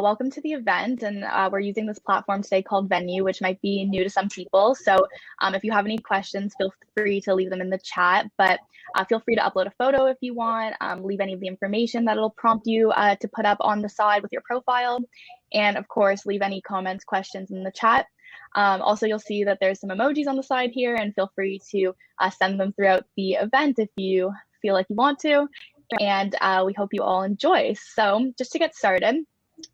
Welcome to the event, and we're using this platform today called Venue, which might be new to some people. So if you have any questions, feel free to leave them in the chat, but feel free to upload a photo if you want, leave any of the information that it'll prompt you to put up on the side with your profile, and of course, leave any comments, questions in the chat. Also, you'll see that there's some emojis on the side here, and feel free to send them throughout the event if you feel like you want to, and we hope you all enjoy. So just to get started,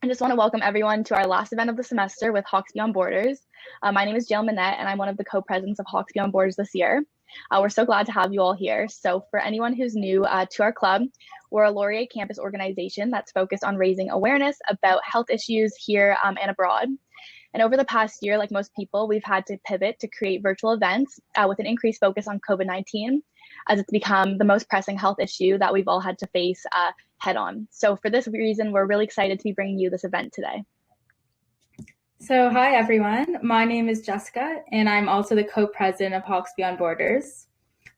I just want to welcome everyone to our last event of the semester with Hawks Beyond Borders. My name is Jill Manette, and I'm one of the co-presidents of Hawks Beyond Borders this year. We're so glad to have you all here. So for anyone who's new to our club, we're a Laurier campus organization that's focused on raising awareness about health issues here and abroad. And over the past year, like most people, we've had to pivot to create virtual events with an increased focus on COVID-19, as it's become the most pressing health issue that we've all had to face head on. So for this reason, we're really excited to be bringing you this event today. So hi everyone, my name is Jessica and I'm also the co-president of Hawks Beyond Borders.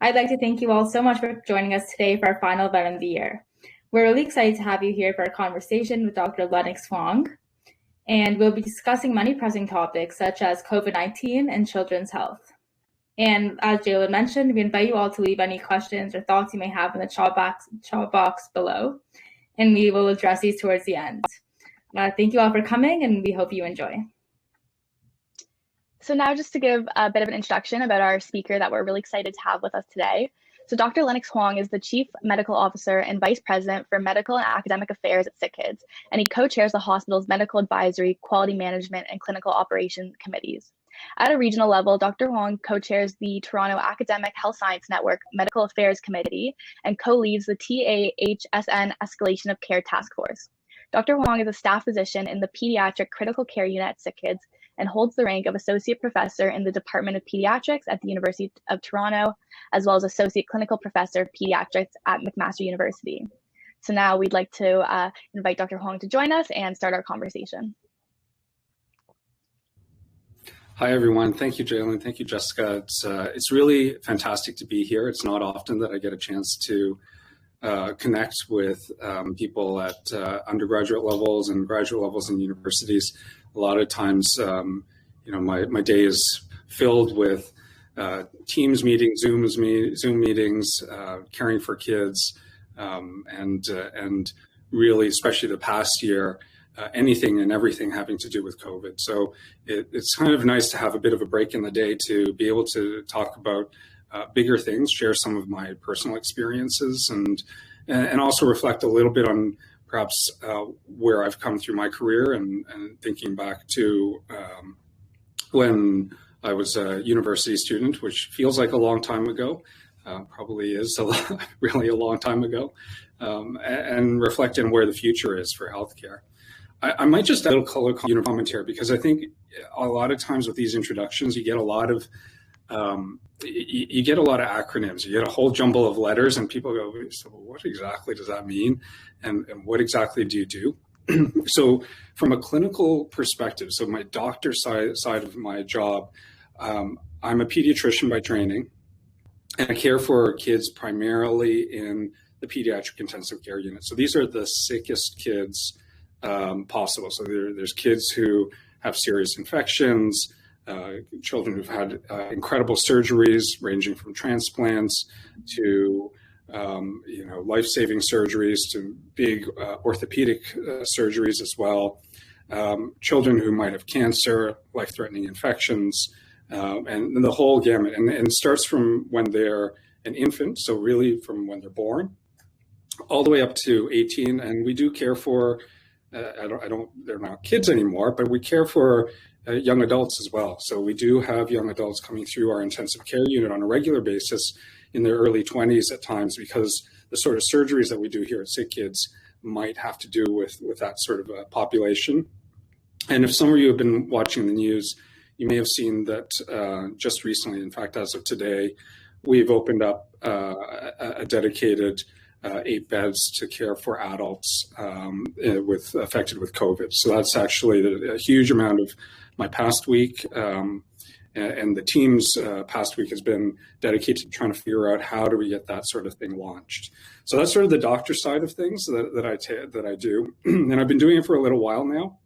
I'd like to thank you all so much for joining us today for our final event of the year. We're really excited to have you here for a conversation with Dr. Lennox Huang, and we'll be discussing many pressing topics such as COVID-19 and children's health. And as Jayla mentioned, we invite you all to leave any questions or thoughts you may have in the chat box below, and we will address these towards the end. Thank you all for coming, and we hope you enjoy. So now just to give a bit of an introduction about our speaker that we're really excited to have with us today. So Dr. Lennox Huang is the Chief Medical Officer and Vice President for Medical and Academic Affairs at SickKids, and he co-chairs the hospital's Medical Advisory, Quality Management, and Clinical Operations Committees. At a regional level, Dr. Huang co-chairs the Toronto Academic Health Science Network Medical Affairs Committee and co-leads the TAHSN Escalation of Care Task Force. Dr. Huang is a staff physician in the Pediatric Critical Care Unit at SickKids and holds the rank of Associate Professor in the Department of Pediatrics at the University of Toronto, as well as Associate Clinical Professor of Pediatrics at McMaster University. So now we'd like to invite Dr. Huang to join us and start our conversation. Hi, everyone. Thank you, Jalen. Thank you, Jessica. It's really fantastic to be here. It's not often that I get a chance to connect with people at undergraduate levels and graduate levels in universities. A lot of times, my day is filled with Teams meetings, Zoom meetings, caring for kids, and really, especially the past year, anything and everything having to do with COVID. So it's kind of nice to have a bit of a break in the day to be able to talk about bigger things, share some of my personal experiences, and also reflect a little bit on perhaps where I've come through my career and thinking back to when I was a university student, which feels like a long time ago, probably is really a long time ago, and reflect on where the future is for healthcare. I might just add a color commentary because I think a lot of times with these introductions, you get a lot of acronyms. You get a whole jumble of letters, and people go, "So what exactly does that mean? And what exactly do you do?" So, from a clinical perspective, so my doctor side of my job, I'm a pediatrician by training, and I care for kids primarily in the pediatric intensive care unit. So these are the sickest kids possible. So there's kids who have serious infections, children who've had incredible surgeries ranging from transplants to life-saving surgeries to big orthopedic surgeries as well, children who might have cancer, life-threatening infections, and the whole gamut. And it starts from when they're an infant, so really from when they're born, all the way up to 18. And we do care for they're not kids anymore, but we care for young adults as well. So we do have young adults coming through our intensive care unit on a regular basis in their early 20s at times, because the sort of surgeries that we do here at SickKids might have to do with that sort of a population. And if some of you have been watching the news, you may have seen that just recently, in fact, as of today, we've opened up a dedicated 8 beds to care for adults affected with COVID. So that's actually a huge amount of my past week, And the team's past week has been dedicated to trying to figure out how do we get that sort of thing launched. So that's sort of the doctor side of things that I do, and I've been doing it for a little while now.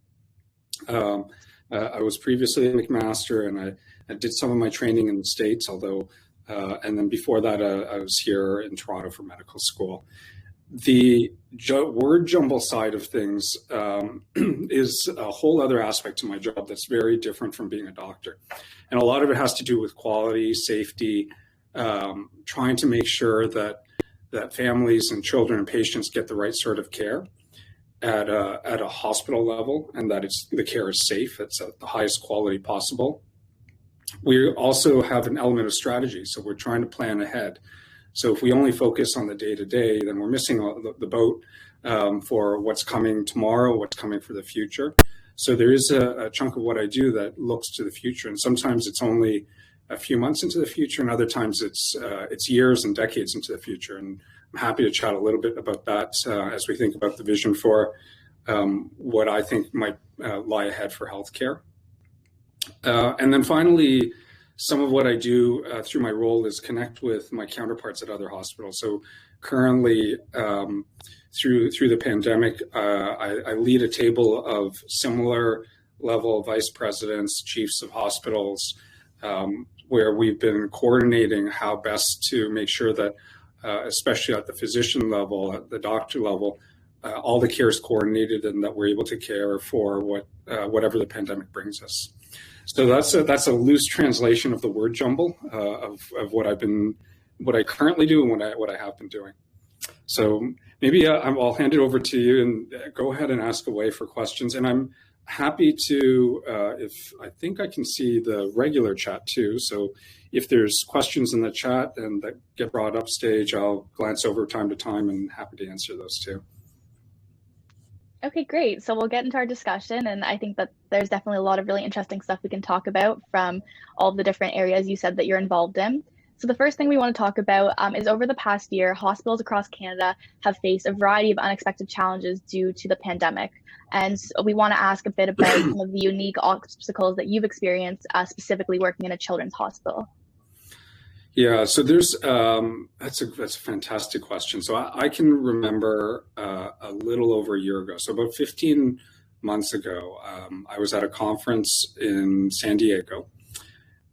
I was previously a McMaster, and I did some of my training in the States, although, and then before that, I was here in Toronto for medical school. The word jumble side of things is a whole other aspect to my job that's very different from being a doctor. And a lot of it has to do with quality, safety, trying to make sure that families and children and patients get the right sort of care at a hospital level, and that the care is safe, it's at the highest quality possible. We also have an element of strategy, so we're trying to plan ahead. So if we only focus on the day-to-day, then we're missing the boat for what's coming tomorrow, what's coming for the future. So there is a chunk of what I do that looks to the future, and sometimes it's only a few months into the future, and other times it's years and decades into the future. And I'm happy to chat a little bit about that as we think about the vision for what I think might lie ahead for healthcare. And then finally, some of what I do through my role is connect with my counterparts at other hospitals. So currently, through the pandemic, I lead a table of similar level vice presidents, chiefs of hospitals, where we've been coordinating how best to make sure that, especially at the physician level, at the doctor level, all the care is coordinated and that we're able to care for whatever the pandemic brings us. So that's a loose translation of the word jumble of what I currently do and what I have been doing. So maybe I'll hand it over to you and go ahead and ask away for questions. And I'm happy to, if I think I can see the regular chat too. So if there's questions in the chat and that get brought up stage, I'll glance over time to time and happy to answer those too. Okay, great. So we'll get into our discussion, and I think that there's definitely a lot of really interesting stuff we can talk about from all the different areas you said that you're involved in. So the first thing we want to talk about is over the past year, hospitals across Canada have faced a variety of unexpected challenges due to the pandemic. And so we want to ask a bit about some of the unique obstacles that you've experienced specifically working in a children's hospital. Yeah, so there's that's a fantastic question. So I can remember a little over a year ago, so about 15 months ago, I was at a conference in San Diego,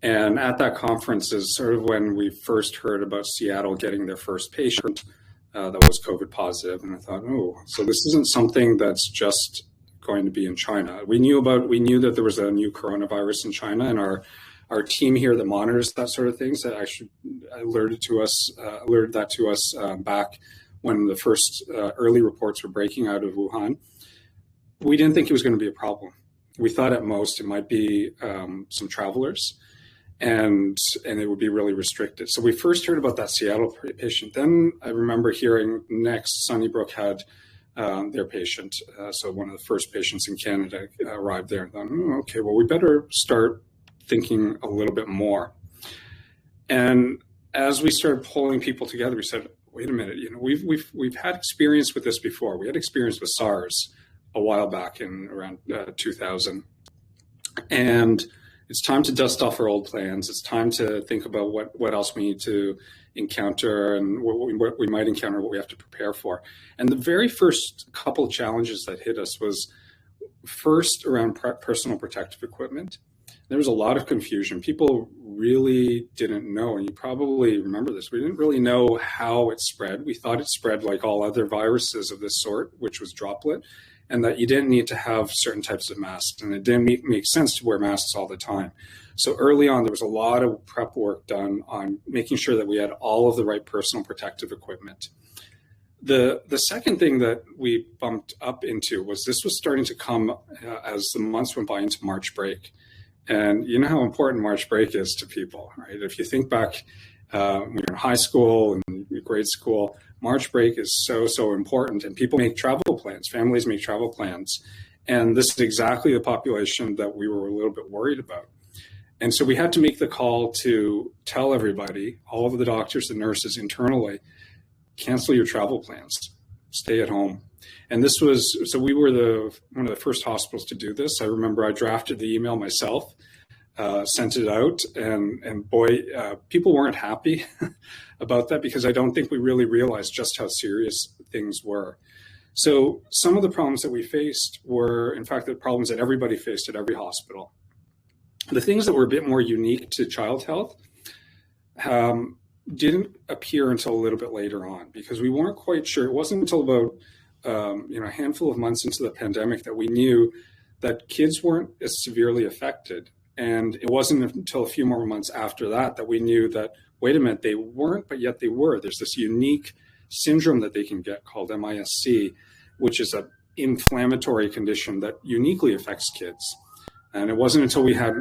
and at that conference is sort of when we first heard about Seattle getting their first patient that was COVID positive, and I thought, oh, so this isn't something that's just going to be in China. We knew that there was a new coronavirus in China, and our team here that monitors that sort of things that actually alerted that to us back when the first early reports were breaking out of Wuhan. We didn't think it was going to be a problem. We thought at most it might be some travelers, and it would be really restricted. So we first heard about that Seattle patient. Then I remember hearing next Sunnybrook had their patient. So one of the first patients in Canada arrived there. And thought, okay, well, we better start thinking a little bit more. And as we started pulling people together, we said, wait a minute, we've had experience with this before. We had experience with SARS a while back in around 2000. And it's time to dust off our old plans. It's time to think about what else we need to encounter and what we might encounter, what we have to prepare for. And the very first couple of challenges that hit us was first around personal protective equipment. There was a lot of confusion. People really didn't know, and you probably remember this. We didn't really know how it spread. We thought it spread like all other viruses of this sort, which was droplet, and that you didn't need to have certain types of masks, and it didn't make sense to wear masks all the time. So early on, there was a lot of prep work done on making sure that we had all of the right personal protective equipment. The second thing that we bumped up into was this was starting to come as the months went by into March break. And you know how important March break is to people, right? If you think back when you're in high school and grade school, March break is so important, and people make travel plans, families make travel plans. And this is exactly the population that we were a little bit worried about. And so we had to make the call to tell everybody, all of the doctors and nurses internally, cancel your travel plans, stay at home. And this was, so we were one of the first hospitals to do this. I remember I drafted the email myself sent it out, and boy, people weren't happy about that, because I don't think we really realized just how serious things were. So some of the problems that we faced were, in fact, the problems that everybody faced at every hospital. The things that were a bit more unique to child health didn't appear until a little bit later on, because we weren't quite sure. It wasn't until about a handful of months into the pandemic that we knew that kids weren't as severely affected. And it wasn't until a few more months after that that we knew that, wait a minute, they weren't, but yet they were. There's this unique syndrome that they can get called MIS-C, which is an inflammatory condition that uniquely affects kids. And it wasn't until we had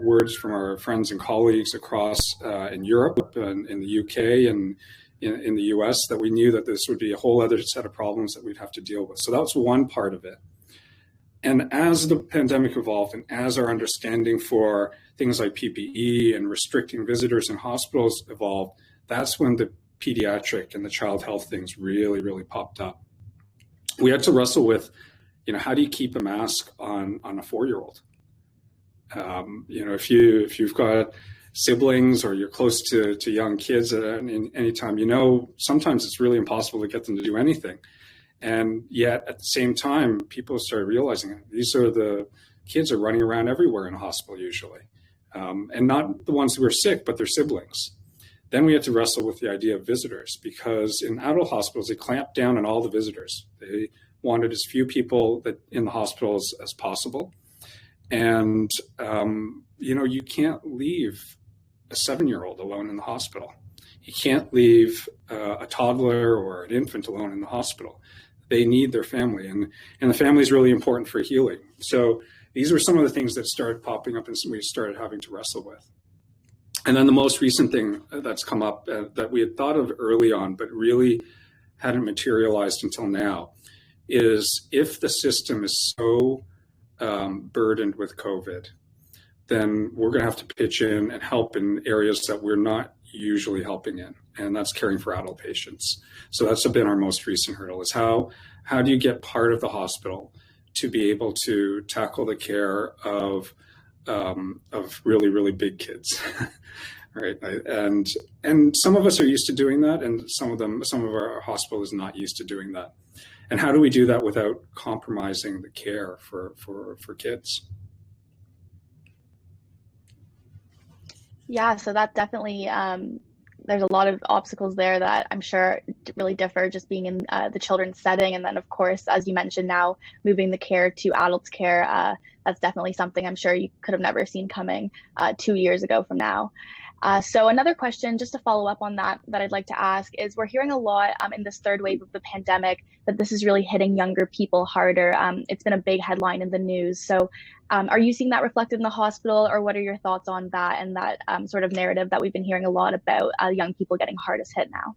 words from our friends and colleagues across in Europe and in the UK and in the US that we knew that this would be a whole other set of problems that we'd have to deal with. So that was one part of it. And as the pandemic evolved, and as our understanding for things like PPE and restricting visitors in hospitals evolved, that's when the pediatric and the child health things really, really popped up. We had to wrestle with, how do you keep a mask on a 4-year-old? If you've got siblings or you're close to young kids at any time, sometimes it's really impossible to get them to do anything. And yet at the same time, people started realizing these are the kids are running around everywhere in a hospital usually. And not the ones who are sick, but their siblings. Then we had to wrestle with the idea of visitors, because in adult hospitals, they clamped down on all the visitors. They wanted as few people in the hospitals as possible. And, you can't leave a 7-year-old alone in the hospital. You can't leave a toddler or an infant alone in the hospital. They need their family, and the family is really important for healing. So these were some of the things that started popping up and we started having to wrestle with. And then the most recent thing that's come up that we had thought of early on, but really hadn't materialized until now, is if the system is so burdened with COVID, then we're going to have to pitch in and help in areas that we're not usually helping in, and that's caring for adult patients. So that's been our most recent hurdle, is how do you get part of the hospital to be able to tackle the care of really, really big kids, right? And some of us are used to doing that, and some of our hospital is not used to doing that. And how do we do that without compromising the care for kids? Yeah, so that definitely, there's a lot of obstacles there that I'm sure really differ just being in the children's setting. And then, of course, as you mentioned now, moving the care to adults care, that's definitely something I'm sure you could have never seen coming 2 years ago from now. So another question, just to follow up on that I'd like to ask is, we're hearing a lot in this third wave of the pandemic that this is really hitting younger people harder. It's been a big headline in the news. So are you seeing that reflected in the hospital, or what are your thoughts on that and that sort of narrative that we've been hearing a lot about young people getting hardest hit now?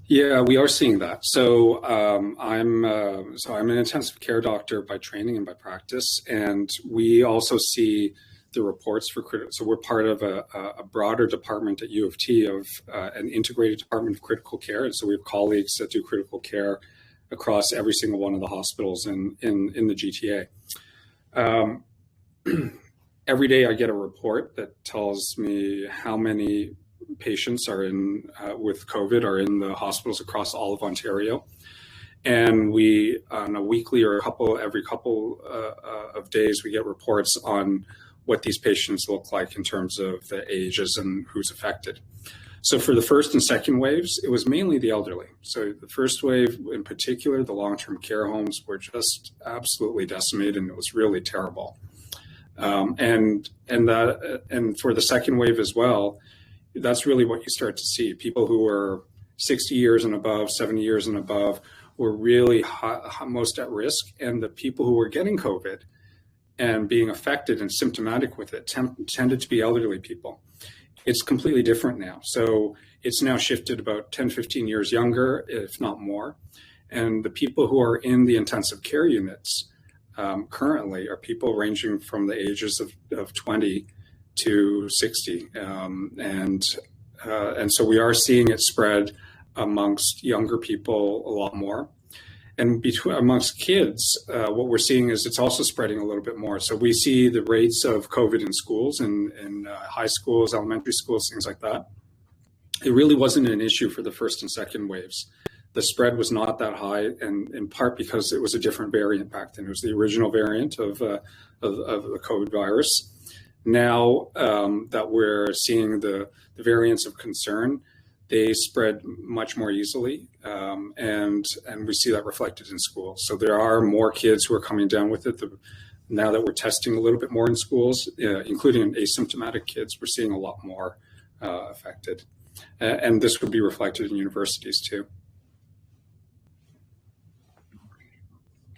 Yeah, we are seeing that. So I'm an intensive care doctor by training and by practice, and we also see the reports for critical. So we're part of a broader department at U of T of an integrated department of critical care, and so we have colleagues that do critical care across every single one of the hospitals in the GTA. Every day I get a report that tells me how many patients are with COVID are in the hospitals across all of Ontario. And we, on a weekly or every couple of days, we get reports on what these patients look like in terms of the ages and who's affected. So for the first and second waves, it was mainly the elderly. So the first wave in particular, the long-term care homes were just absolutely decimated, and it was really terrible. And for the second wave as well, that's really what you start to see. People who were 60 years and above, 70 years and above were really most at risk. And the people who were getting COVID and being affected and symptomatic with it tended to be elderly people. It's completely different now. So it's now shifted about 10, 15 years younger, if not more. And the people who are in the intensive care units currently are people ranging from the ages of 20 to 60. And so we are seeing it spread amongst younger people a lot more. And amongst kids, what we're seeing is it's also spreading a little bit more. So we see the rates of COVID in schools and high schools, elementary schools, things like that. It really wasn't an issue for the first and second waves. The spread was not that high, and in part because it was a different variant back then. It was the original variant of the COVID virus. Now that we're seeing the variants of concern, they spread much more easily, and we see that reflected in schools. So there are more kids who are coming down with it. Now that we're testing a little bit more in schools, including asymptomatic kids, we're seeing a lot more affected. And this would be reflected in universities too.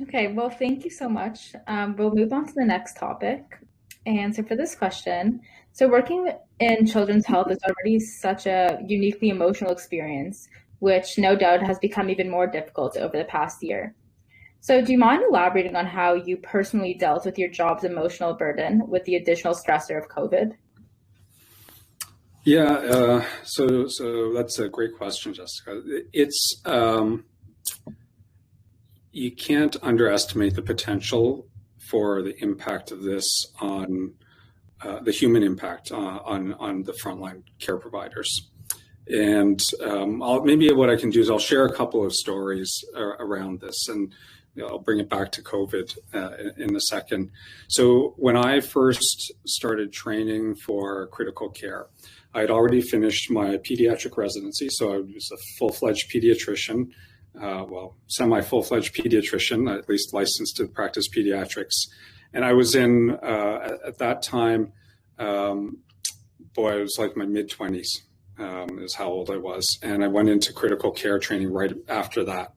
Okay, well, thank you so much. We'll move on to the next topic. And so for this question, so working in children's health is already such a uniquely emotional experience, which no doubt has become even more difficult over the past year. So do you mind elaborating on how you personally dealt with your job's emotional burden with the additional stressor of COVID? Yeah, so that's a great question, Jessica. It's you can't underestimate the potential for the impact of this on the human impact on the frontline care providers. And maybe what I can do is I'll share a couple of stories around this, and I'll bring it back to COVID in a second. So when I first started training for critical care, I had already finished my pediatric residency, so I was a full-fledged pediatrician, semi-full-fledged pediatrician, at least licensed to practice pediatrics. And I was in, at that time, I was like my mid-20s is how old I was. And I went into critical care training right after that.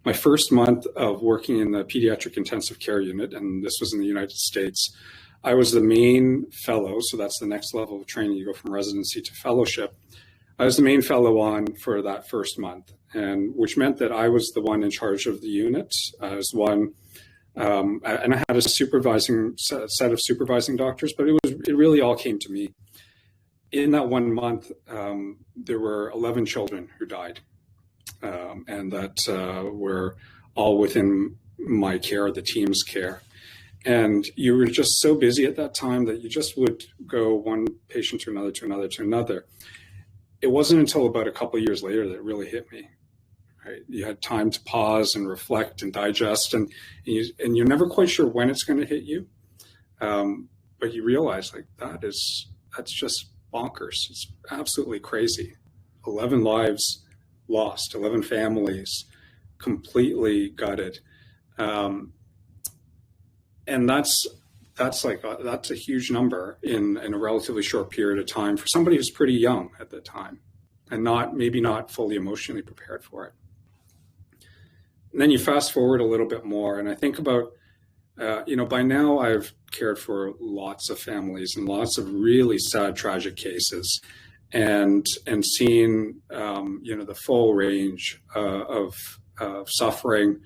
My first month of working in the pediatric intensive care unit, and this was in the United States, I was the main fellow, so that's the next level of training. You go from residency to fellowship. I was the main fellow on for that first month, and which meant that I was the one in charge of the unit. I was one, and I had a set of supervising doctors, but it really all came to me. In that 1 month, there were 11 children who died, and that were all within my care, the team's care. And you were just so busy at that time that you just would go one patient to another, to another, to another. It wasn't until about a couple of years later that it really hit me. Right? You had time to pause and reflect and digest, and you're never quite sure when it's going to hit you. But you realize that's just bonkers. It's absolutely crazy. 11 lives lost, 11 families completely gutted. And that's a huge number in a relatively short period of time for somebody who's pretty young at the time and maybe not fully emotionally prepared for it. And then you fast forward a little bit more, and I think about, by now I've cared for lots of families and lots of really sad, tragic cases, and seen, the full range of suffering.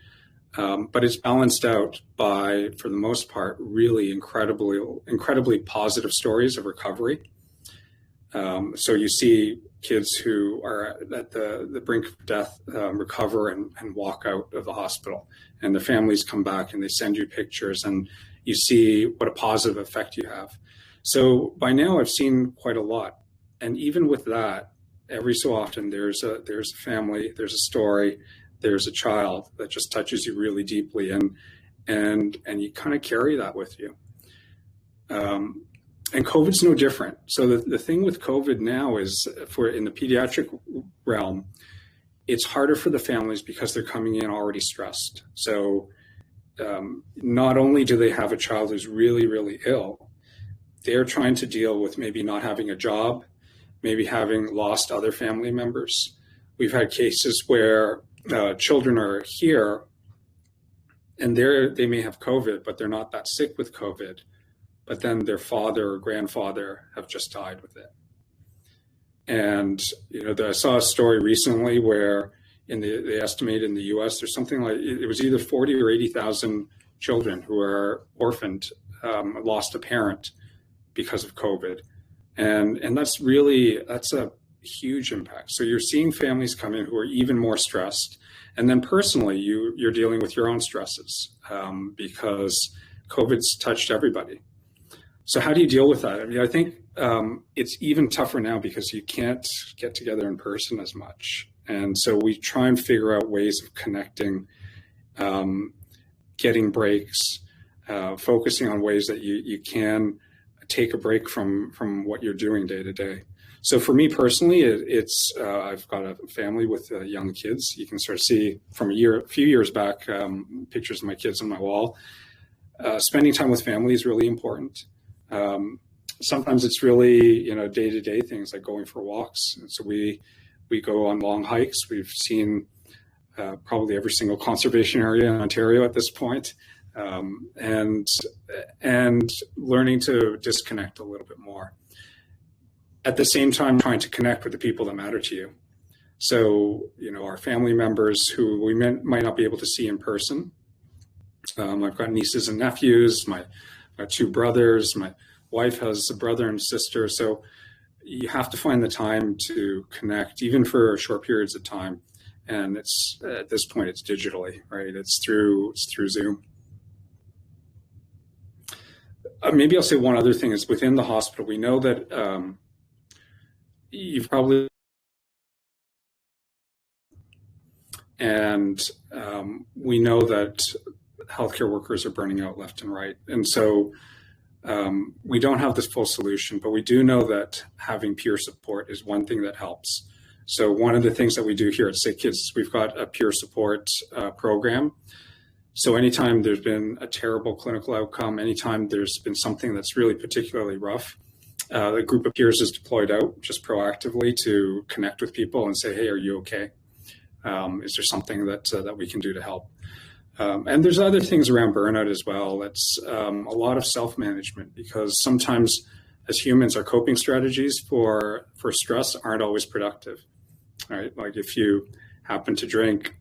But it's balanced out by, for the most part, really incredibly positive stories of recovery. So you see kids who are at the brink of death recover and walk out of the hospital, and the families come back and they send you pictures, and you see what a positive effect you have. So by now I've seen quite a lot, and even with that, every so often there's a family, there's a story, there's a child that just touches you really deeply, and you kind of carry that with you. And COVID's no different. So the thing with COVID now is, in the pediatric realm, it's harder for the families because they're coming in already stressed. So not only do they have a child who's really, really ill, they're trying to deal with maybe not having a job, maybe having lost other family members. We've had cases where children are here and they may have COVID, but they're not that sick with COVID, but then their father or grandfather have just died with it. And I saw a story recently where they estimate in the US there's something like, it was either 40 or 80,000 children who are orphaned, lost a parent because of COVID. And that's huge impact. So you're seeing families come in who are even more stressed. And then personally, you're dealing with your own stresses because COVID's touched everybody. So how do you deal with that? I mean, I think it's even tougher now because you can't get together in person as much. And so we try and figure out ways of connecting, getting breaks, focusing on ways that you can take a break from what you're doing day to day. So for me personally, it's I've got a family with young kids. You can sort of see from a few years back, pictures of my kids on my wall. Spending time with family is really important. Sometimes it's really, day-to-day things like going for walks. And so we go on long hikes. We've seen probably every single conservation area in Ontario at this point, and learning to disconnect a little bit more. At the same time, trying to connect with the people that matter to you. So, our family members who we might not be able to see in person. I've got nieces and nephews, my two brothers, my wife has a brother and sister. So you have to find the time to connect, even for short periods of time. And it's at this point, it's digitally, right? It's through Zoom. Maybe I'll say one other thing is within the hospital, we know that you've probably, and we know that healthcare workers are burning out left and right. And so we don't have this full solution, but we do know that having peer support is one thing that helps. So one of the things that we do here at Sick Kids is we've got a peer support program. So anytime there's been a terrible clinical outcome, anytime there's been something that's really particularly rough, a group of peers is deployed out just proactively to connect with people and say, hey, are you okay? Is there something that we can do to help? And there's other things around burnout as well. It's a lot of self-management, because sometimes as humans, our coping strategies for stress aren't always productive, right? Like if you happen to drink,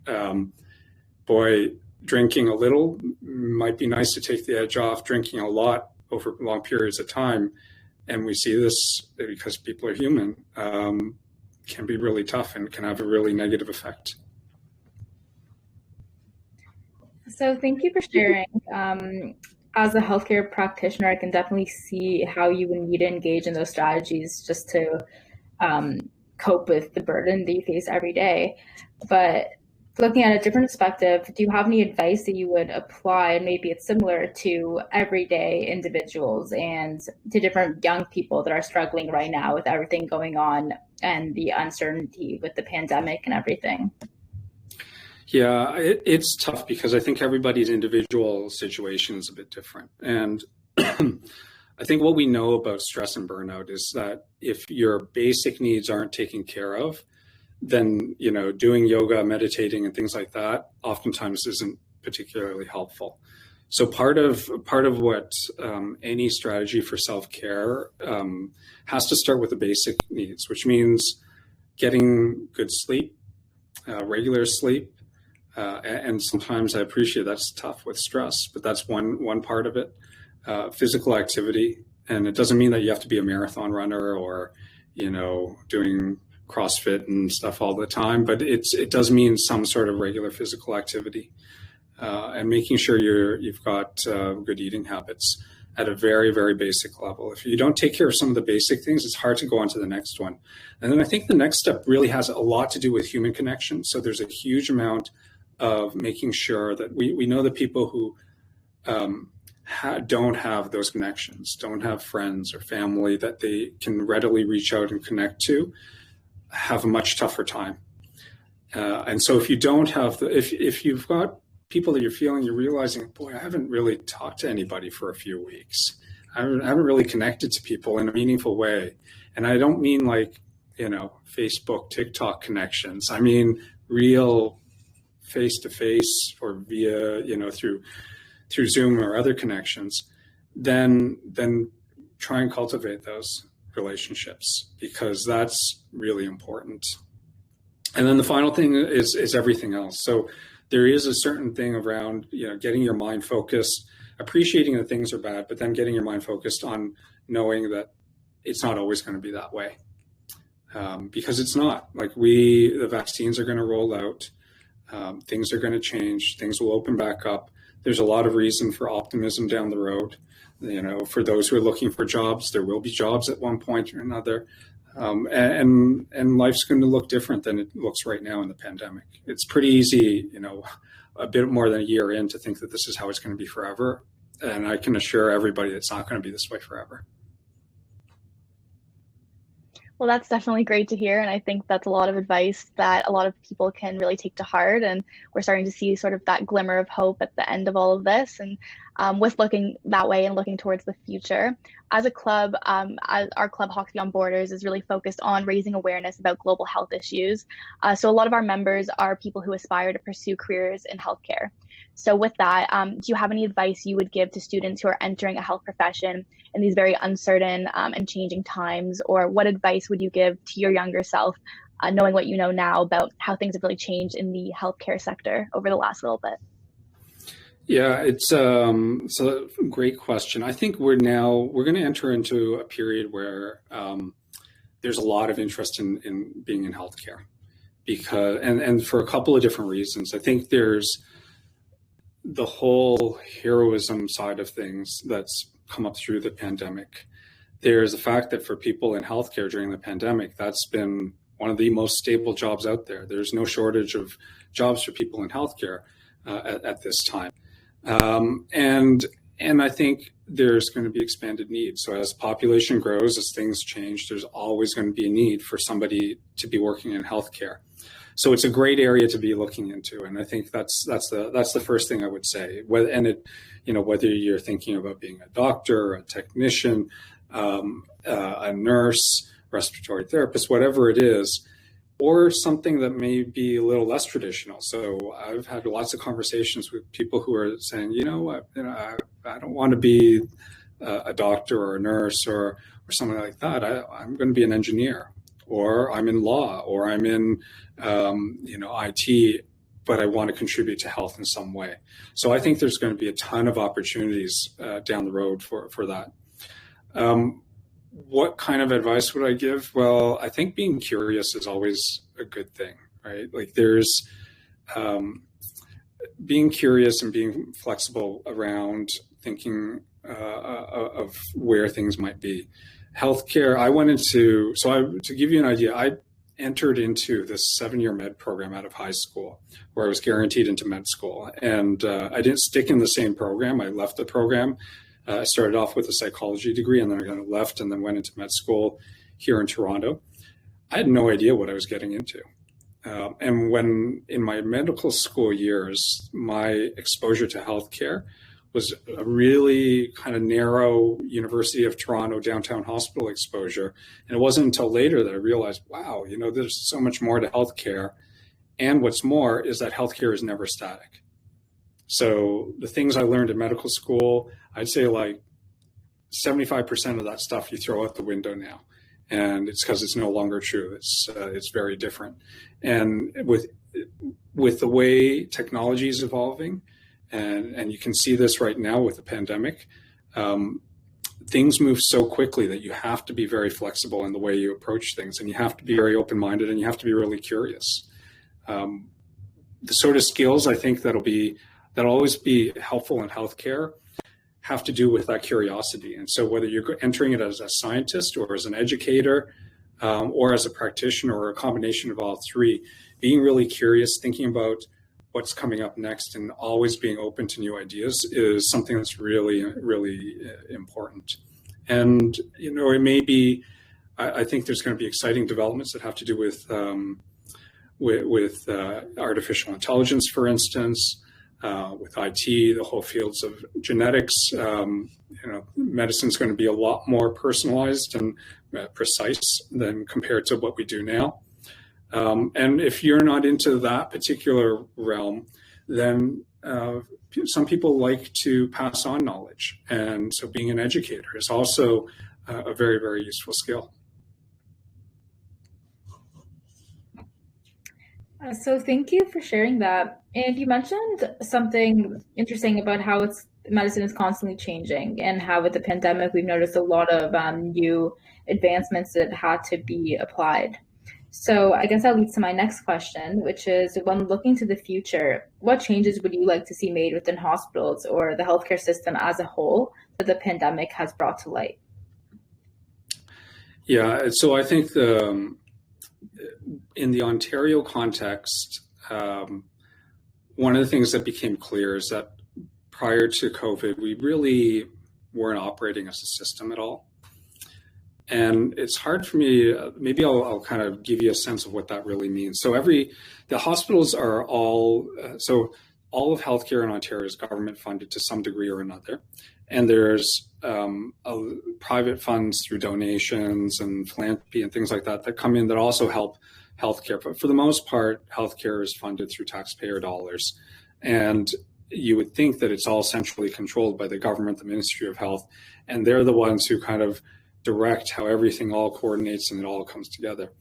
drinking a little might be nice to take the edge off. Drinking a lot over long periods of time, and we see this because people are human, can be really tough and can have a really negative effect. So thank you for sharing. As a healthcare practitioner, I can definitely see how you would need to engage in those strategies just to cope with the burden that you face every day. But looking at a different perspective, do you have any advice that you would apply, and maybe it's similar to everyday individuals and to different young people that are struggling right now with everything going on and the uncertainty with the pandemic and everything? Yeah, it's tough because I think everybody's individual situation is a bit different. And I think what we know about stress and burnout is that if your basic needs aren't taken care of, then, doing yoga, meditating, and things like that oftentimes isn't particularly helpful. So part of what any strategy for self-care has to start with the basic needs, which means getting good sleep, regular sleep. And sometimes I appreciate that's tough with stress, but that's one part of it. Physical activity, and it doesn't mean that you have to be a marathon runner or, doing CrossFit and stuff all the time, but it does mean some sort of regular physical activity, and making sure you've got good eating habits at a very, very basic level. If you don't take care of some of the basic things, it's hard to go on to the next one. And then I think the next step really has a lot to do with human connection. So there's a huge amount of making sure that we know that people who don't have those connections, don't have friends or family that they can readily reach out and connect to, have a much tougher time. And so if you don't have if you've got people that you're realizing, boy, I haven't really talked to anybody for a few weeks. I haven't really connected to people in a meaningful way. And I don't mean like, Facebook, TikTok connections. I mean, real face-to-face or via, through Zoom or other connections, then try and cultivate those relationships, because that's really important. And then the final thing is everything else. So there is a certain thing around, getting your mind focused, appreciating that things are bad, but then getting your mind focused on knowing that it's not always going to be that way. because it's not. Like the vaccines are going to roll out, things are going to change, things will open back up. There's a lot of reason for optimism down the road. For those who are looking for jobs, there will be jobs at one point or another. And life's going to look different than it looks right now in the pandemic. It's pretty easy, a bit more than a year in to think that this is how it's going to be forever. And I can assure everybody it's not going to be this way forever. Well, that's definitely great to hear. And I think that's a lot of advice that a lot of people can really take to heart. And we're starting to see sort of that glimmer of hope at the end of all of this. And with looking that way and looking towards the future, as a club, our club Hawks Beyond Borders is really focused on raising awareness about global health issues. So a lot of our members are people who aspire to pursue careers in healthcare. So with that, do you have any advice you would give to students who are entering a health profession in these very uncertain and changing times? Or what advice would you give to your younger self, knowing what you know now about how things have really changed in the healthcare sector over the last little bit? Yeah, it's a great question. I think we're going to enter into a period where there's a lot of interest in being in healthcare, because and for a couple of different reasons. I think there's the whole heroism side of things that's come up through the pandemic. There's the fact that for people in healthcare during the pandemic, that's been one of the most stable jobs out there. There's no shortage of jobs for people in healthcare at this time. And I think there's going to be expanded needs. So as population grows, as things change, there's always going to be a need for somebody to be working in healthcare. So it's a great area to be looking into, and I think that's the first thing I would say. Whether you're thinking about being a doctor, a technician, a nurse, respiratory therapist, whatever it is, or something that may be a little less traditional. So I've had lots of conversations with people who are saying, I don't want to be a doctor or a nurse or something like that. I'm going to be an engineer, or I'm in law, or I'm in IT, but I want to contribute to health in some way. So I think there's going to be a ton of opportunities down the road for that. What kind of advice would I give? Well, I think being curious is always a good thing, right? Like there's being curious and being flexible around thinking of where things might be. Healthcare, to give you an idea, I entered into this 7-year med program out of high school where I was guaranteed into med school. And I didn't stick in the same program. I left the program. I started off with a psychology degree, and then I kind of left and then went into med school here in Toronto. I had no idea what I was getting into. And when in my medical school years, my exposure to healthcare was a really kind of narrow University of Toronto downtown hospital exposure. And it wasn't until later that I realized, wow, there's so much more to healthcare. And what's more is that healthcare is never static. So the things I learned in medical school, I'd say like 75% of that stuff you throw out the window now. And it's because it's no longer true. It's very different. And with the way technology is evolving, and you can see this right now with the pandemic, things move so quickly that you have to be very flexible in the way you approach things, and you have to be very open-minded, and you have to be really curious. The sort of skills I think that'll always be helpful in healthcare have to do with that curiosity. And so whether you're entering it as a scientist or as an educator or as a practitioner or a combination of all three, being really curious, thinking about what's coming up next and always being open to new ideas is something that's really, really important. And, it may be, I think there's going to be exciting developments that have to do with artificial intelligence, for instance, with IT, the whole fields of genetics. Medicine's going to be a lot more personalized and precise than compared to what we do now. And if you're not into that particular realm, then some people like to pass on knowledge. And so being an educator is also a very, very useful skill. So thank you for sharing that. And you mentioned something interesting about how it's medicine is constantly changing, and how with the pandemic, we've noticed a lot of new advancements that had to be applied. So I guess that leads to my next question, which is, when looking to the future, what changes would you like to see made within hospitals or the healthcare system as a whole that the pandemic has brought to light? Yeah, so I think in the Ontario context, one of the things that became clear is that prior to COVID, we really weren't operating as a system at all. And it's hard for me, maybe I'll kind of give you a sense of what that really means. So the hospitals are all of healthcare in Ontario is government funded to some degree or another. And there's private funds through donations and philanthropy and things like that that come in that also help healthcare. But for the most part, healthcare is funded through taxpayer dollars. And you would think that it's all centrally controlled by the government, the Ministry of Health, and they're the ones who kind of direct how everything all coordinates and it all comes together.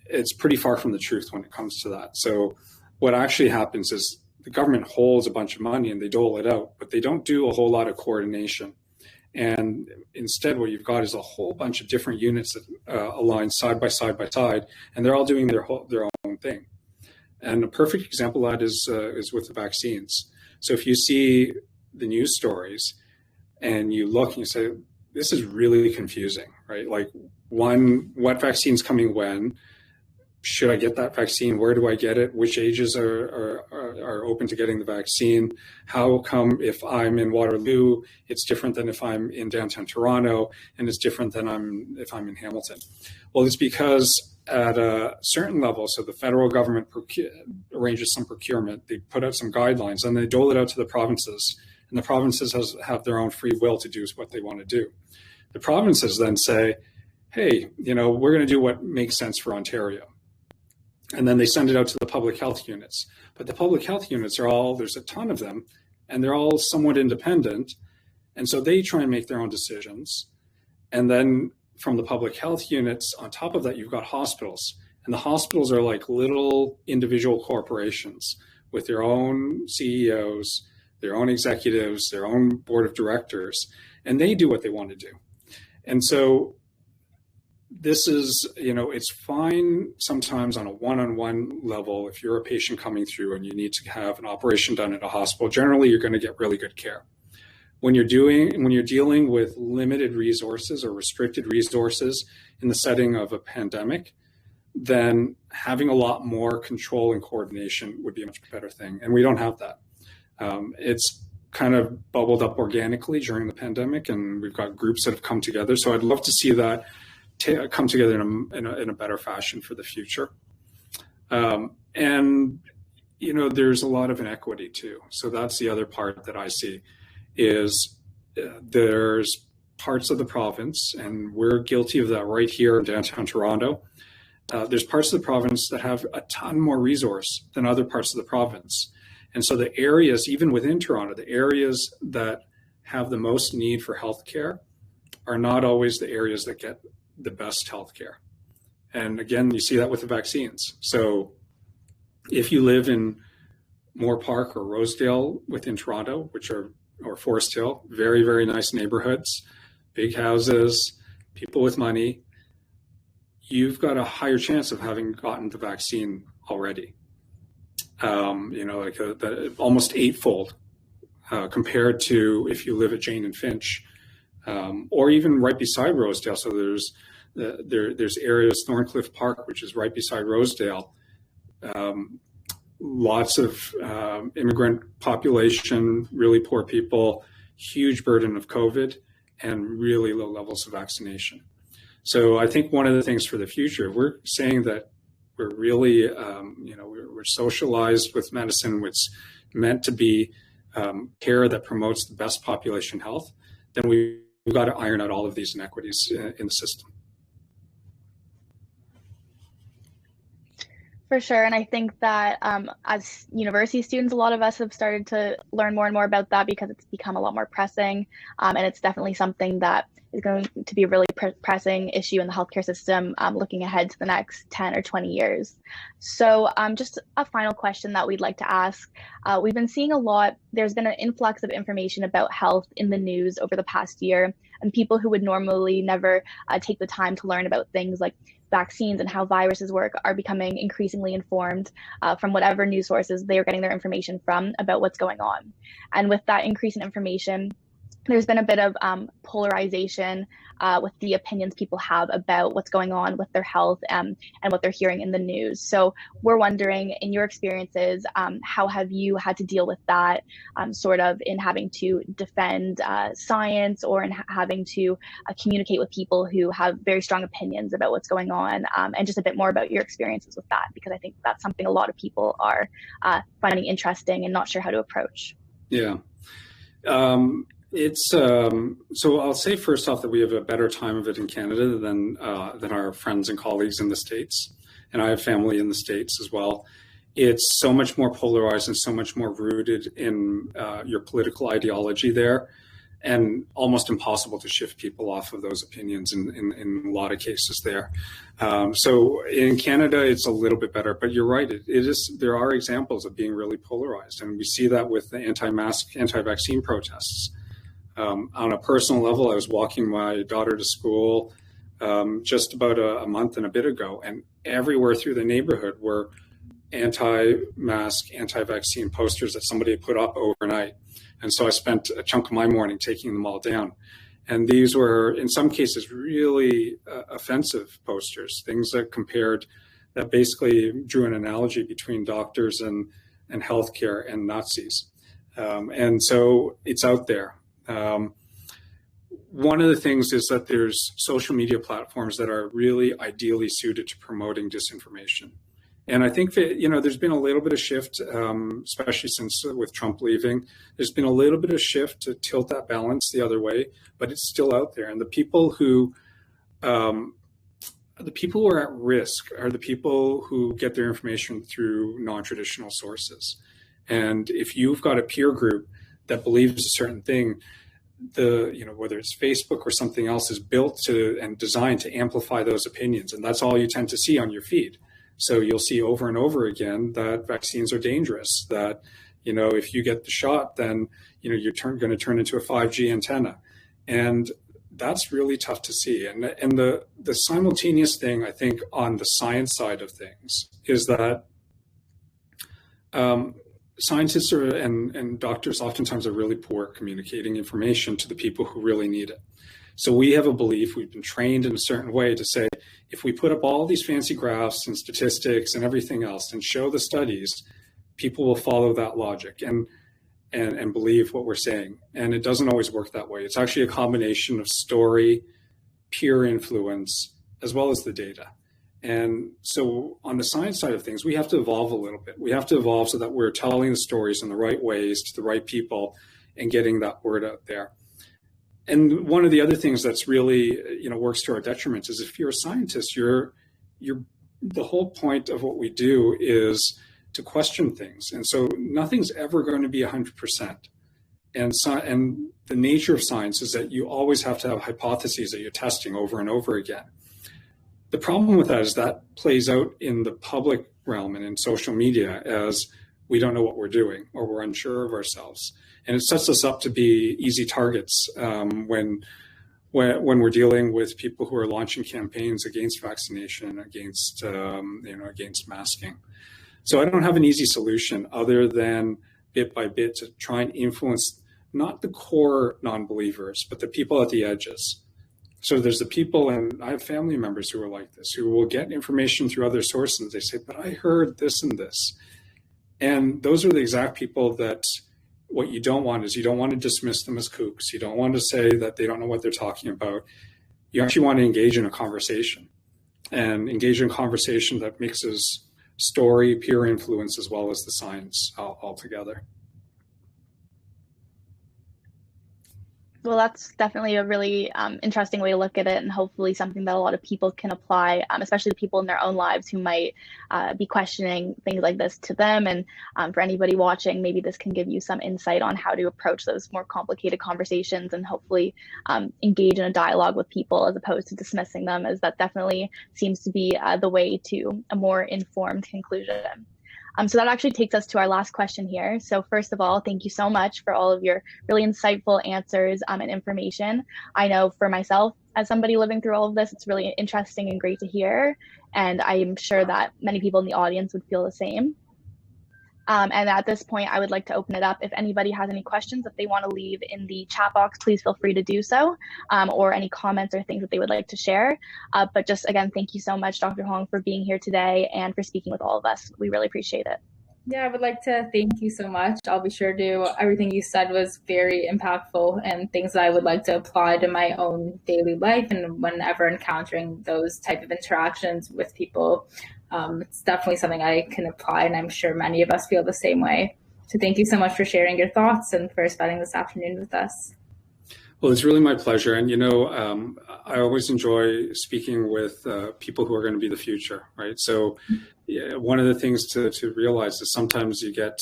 It's pretty far from the truth when it comes to that. So what actually happens is the government holds a bunch of money and they dole it out, but they don't do a whole lot of coordination. And instead, what you've got is a whole bunch of different units that align side by side by side, and they're all doing their own thing. And a perfect example of that is with the vaccines. So if you see the news stories and you look and you say, this is really confusing, right? Like, what vaccine's coming when? Should I get that vaccine? Where do I get it? Which ages are open to getting the vaccine? How come if I'm in Waterloo, it's different than if I'm in downtown Toronto, and it's different than if I'm in Hamilton? Well, it's because at a certain level, so the federal government arranges some procurement, they put out some guidelines, and they dole it out to the provinces. And the provinces have their own free will to do what they want to do. The provinces then say, hey, we're going to do what makes sense for Ontario. And then they send it out to the public health units. But the public health units there's a ton of them, and they're all somewhat independent. And so they try and make their own decisions. And then from the public health units, on top of that, you've got hospitals. And the hospitals are like little individual corporations with their own CEOs, their own executives, their own board of directors, and they do what they want to do. And so this is, it's fine sometimes on a one-on-one level if you're a patient coming through and you need to have an operation done at a hospital. Generally, you're going to get really good care. When you're dealing with limited resources or restricted resources in the setting of a pandemic, then having a lot more control and coordination would be a much better thing. And we don't have that. It's kind of bubbled up organically during the pandemic, and we've got groups that have come together. So I'd love to see that come together in a better fashion for the future. And there's a lot of inequity too. So that's the other part that I see is there's parts of the province, and we're guilty of that right here in downtown Toronto. There's parts of the province that have a ton more resource than other parts of the province. And so the areas, even within Toronto, the areas that have the most need for healthcare are not always the areas that get the best healthcare. And again, you see that with the vaccines. So if you live in Moore Park or Rosedale within Toronto, or Forest Hill, very, very nice neighborhoods, big houses, people with money, you've got a higher chance of having gotten the vaccine already. Almost eightfold compared to if you live at Jane and Finch, or even right beside Rosedale. So there's areas, Thorncliffe Park, which is right beside Rosedale. Lots of immigrant population, really poor people, huge burden of COVID, and really low levels of vaccination. So I think one of the things for the future, we're saying that we're really, we're socialized with medicine, which is meant to be care that promotes the best population health. Then we've got to iron out all of these inequities in the system. For sure. And I think that as university students, a lot of us have started to learn more and more about that because it's become a lot more pressing. And it's definitely something that is going to be a really pressing issue in the healthcare system looking ahead to the next 10 or 20 years. So just a final question that we'd like to ask. We've been seeing a lot, there's been an influx of information about health in the news over the past year, and people who would normally never take the time to learn about things like vaccines and how viruses work are becoming increasingly informed from whatever news sources they are getting their information from about what's going on. And with that increase in information, there's been a bit of polarization with the opinions people have about what's going on with their health and what they're hearing in the news. So we're wondering, in your experiences, how have you had to deal with that sort of in having to defend science or in having to communicate with people who have very strong opinions about what's going on, and just a bit more about your experiences with that, because I think that's something a lot of people are finding interesting and not sure how to approach. Yeah. It's so I'll say first off that we have a better time of it in Canada than our friends and colleagues in the States, and I have family in the States as well. It's so much more polarized and so much more rooted in your political ideology there, and almost impossible to shift people off of those opinions in a lot of cases there. So in Canada, it's a little bit better, but you're right. It is. There are examples of being really polarized, and we see that with the anti-mask, anti-vaccine protests. On a personal level, I was walking my daughter to school just about a month and a bit ago, and everywhere through the neighborhood were anti-mask, anti-vaccine posters that somebody had put up overnight. And so I spent a chunk of my morning taking them all down. And these were, in some cases, really offensive posters, things that basically drew an analogy between doctors and healthcare and Nazis. And so it's out there. One of the things is that there's social media platforms that are really ideally suited to promoting disinformation. And I think that, there's been a little bit of shift, especially since with Trump leaving, there's been a little bit of shift to tilt that balance the other way, but it's still out there. And the people who are at risk are the people who get their information through non-traditional sources. And if you've got a peer group that believes a certain thing, whether it's Facebook or something else, is built to and designed to amplify those opinions. And that's all you tend to see on your feed. So you'll see over and over again that vaccines are dangerous, that, if you get the shot, then, you're going to turn into a 5G antenna. And that's really tough to see. And the simultaneous thing, I think, on the science side of things is that scientists and doctors oftentimes are really poor at communicating information to the people who really need it. So we have a belief, we've been trained in a certain way to say, if we put up all these fancy graphs and statistics and everything else and show the studies, people will follow that logic and believe what we're saying. And it doesn't always work that way. It's actually a combination of story, peer influence, as well as the data. And so on the science side of things, we have to evolve a little bit. We have to evolve so that we're telling the stories in the right ways to the right people and getting that word out there. And one of the other things that's really, works to our detriment is if you're a scientist, the whole point of what we do is to question things. And so nothing's ever going to be 100%. And the nature of science is that you always have to have hypotheses that you're testing over and over again. The problem with that is that plays out in the public realm and in social media as we don't know what we're doing or we're unsure of ourselves. And it sets us up to be easy targets when we're dealing with people who are launching campaigns against vaccination, against masking. So I don't have an easy solution other than bit by bit to try and influence not the core non-believers, but the people at the edges. So there's the people, and I have family members who are like this, who will get information through other sources. They say, but I heard this and this. And those are the exact people that what you don't want is you don't want to dismiss them as kooks. You don't want to say that they don't know what they're talking about. You actually want to engage in a conversation and engage in a conversation that mixes story, peer influence, as well as the science all together. Well, that's definitely a really interesting way to look at it, and hopefully something that a lot of people can apply, especially the people in their own lives who might be questioning things like this to them. And for anybody watching, maybe this can give you some insight on how to approach those more complicated conversations and hopefully engage in a dialogue with people as opposed to dismissing them, as that definitely seems to be the way to a more informed conclusion. So that actually takes us to our last question here. So first of all, thank you so much for all of your really insightful answers and information. I know for myself, as somebody living through all of this, it's really interesting and great to hear. And I'm sure that many people in the audience would feel the same. And at this point, I would like to open it up. If anybody has any questions that they want to leave in the chat box, please feel free to do so, or any comments or things that they would like to share. But just again, thank you so much, Dr. Huang, for being here today and for speaking with all of us. We really appreciate it. Yeah, I would like to thank you so much. I'll be sure to, everything you said was very impactful and things that I would like to apply to my own daily life and whenever encountering those type of interactions with people. It's definitely something I can apply, and I'm sure many of us feel the same way. So thank you so much for sharing your thoughts and for spending this afternoon with us. Well, it's really my pleasure. And, I always enjoy speaking with people who are going to be the future, right? So one of the things to realize is sometimes you get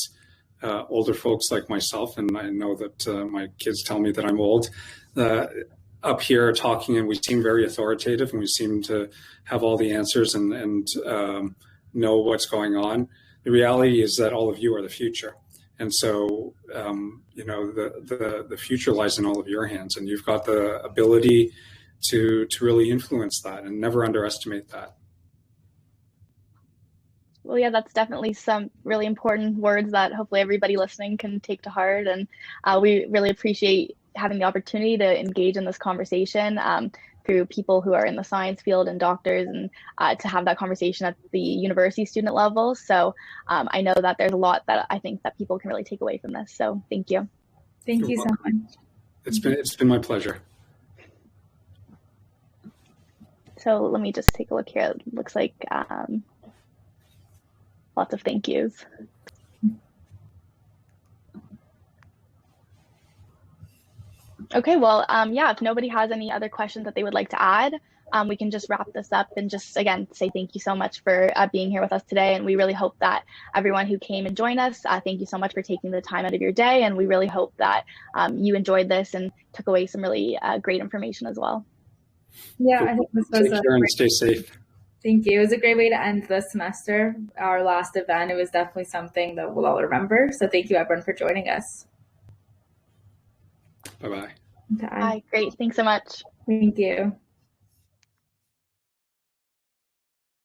older folks like myself, and I know that my kids tell me that I'm old, up here talking, and we seem very authoritative and we seem to have all the answers and know what's going on. The reality is that all of you are the future. And so, the future lies in all of your hands, and you've got the ability to really influence that, and never underestimate that. Well, yeah, that's definitely some really important words that hopefully everybody listening can take to heart. And we really appreciate having the opportunity to engage in this conversation through people who are in the science field and doctors, and to have that conversation at the university student level. So I know that there's a lot that I think that people can really take away from this. So thank you. Thank you so much. It's been my pleasure. So let me just take a look here. It looks like lots of thank yous. Okay, well, yeah, if nobody has any other questions that they would like to add, we can just wrap this up and just, again, say thank you so much for being here with us today. And we really hope that everyone who came and joined us, thank you so much for taking the time out of your day. And we really hope that you enjoyed this and took away some really great information as well. Yeah, I think this was Take care and stay safe. Thank you. It was a great way to end the semester. Our last event, it was definitely something that we'll all remember. So thank you, everyone, for joining us. Bye-bye. Okay. Bye. Great. Thanks so much. Thank you.